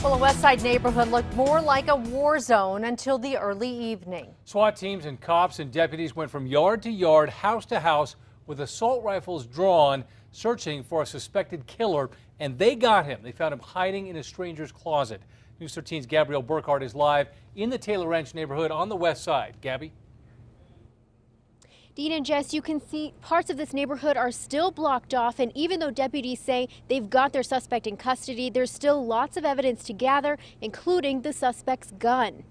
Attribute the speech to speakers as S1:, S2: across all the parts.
S1: Well, a West Side neighborhood looked more like a war zone until the early evening.
S2: SWAT teams and cops and deputies went from yard to yard, house to house, with assault rifles drawn, searching for a suspected killer, and they got him. They found him hiding in a stranger's closet. News 13's Gabrielle Burkhardt is live in the Taylor Ranch neighborhood on the west side. Gabby?
S3: Dean and Jess, you can see parts of this neighborhood are still blocked off, and even though deputies say they've got their suspect in custody, there's still lots of evidence to gather, including the suspect's gun.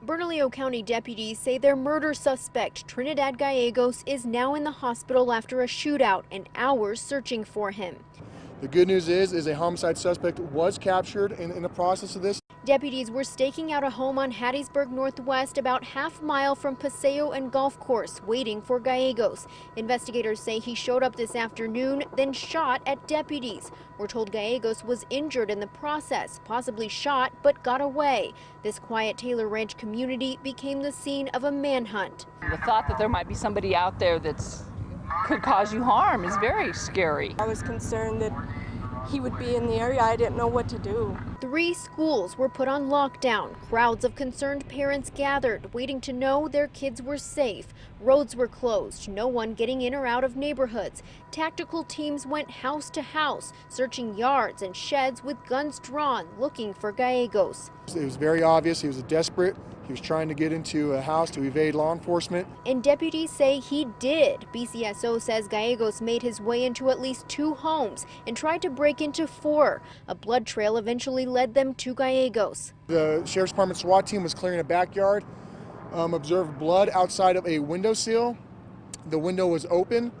S3: Bernalillo County deputies say their murder suspect, Trinidad Gallegos, is now in the hospital after a shootout and hours searching for him.
S4: The good news is a homicide suspect was captured in the process of this.
S3: Deputies were staking out a home on Hattiesburg Northwest, about half mile from Paseo and Golf Course, waiting for Gallegos. Investigators say he showed up this afternoon, then shot at deputies. We're told Gallegos was injured in the process, possibly shot, but got away. This quiet Taylor Ranch community became the scene of a manhunt.
S5: The thought that there might be somebody out there that could cause you harm is very scary.
S6: I was concerned that he would be in the area. I didn't know what to do.
S3: 3 schools were put on lockdown. Crowds of concerned parents gathered, waiting to know their kids were safe. Roads were closed, no one getting in or out of neighborhoods. Tactical teams went house to house, searching yards and sheds with guns drawn, looking for Gallegos.
S4: It was very obvious he was desperate. He was trying to get into a house to evade law enforcement.
S3: And deputies say he did. BSCO says Gallegos made his way into at least 2 homes and tried to break into 4. A blood trail eventually led them to Gallegos.
S4: The Sheriff's Department SWAT team was clearing a backyard, observed blood outside of a windowsill. The window was open.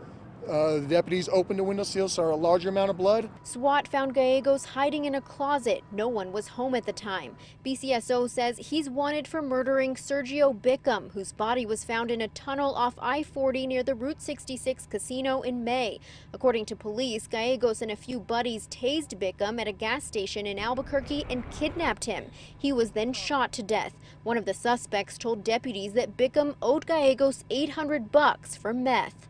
S4: The deputies opened the windowsill, saw a larger amount of blood.
S3: SWAT found Gallegos hiding in a closet. No one was home at the time. BSCO says he's wanted for murdering Sergio Bickham, whose body was found in a tunnel off I-40 near the Route 66 casino in May. According to police, Gallegos and a few buddies tased Bickham at a gas station in Albuquerque and kidnapped him. He was then shot to death. One of the suspects told deputies that Bickham owed Gallegos $800 for meth.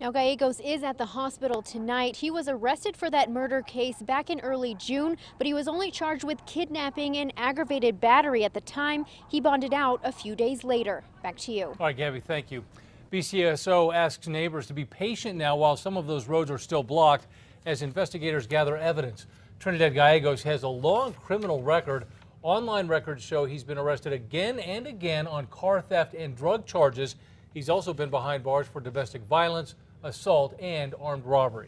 S3: Now, Gallegos is at the hospital tonight. He was arrested for that murder case back in early June, but he was only charged with kidnapping and aggravated battery at the time. He bonded out a few days later. Back to you.
S2: All right, Gabby, thank you. BSCO asks neighbors to be patient now while some of those roads are still blocked as investigators gather evidence. Trinidad Gallegos has a long criminal record. Online records show he's been arrested again and again on car theft and drug charges. He's also been behind bars for domestic violence, assault, and armed robbery.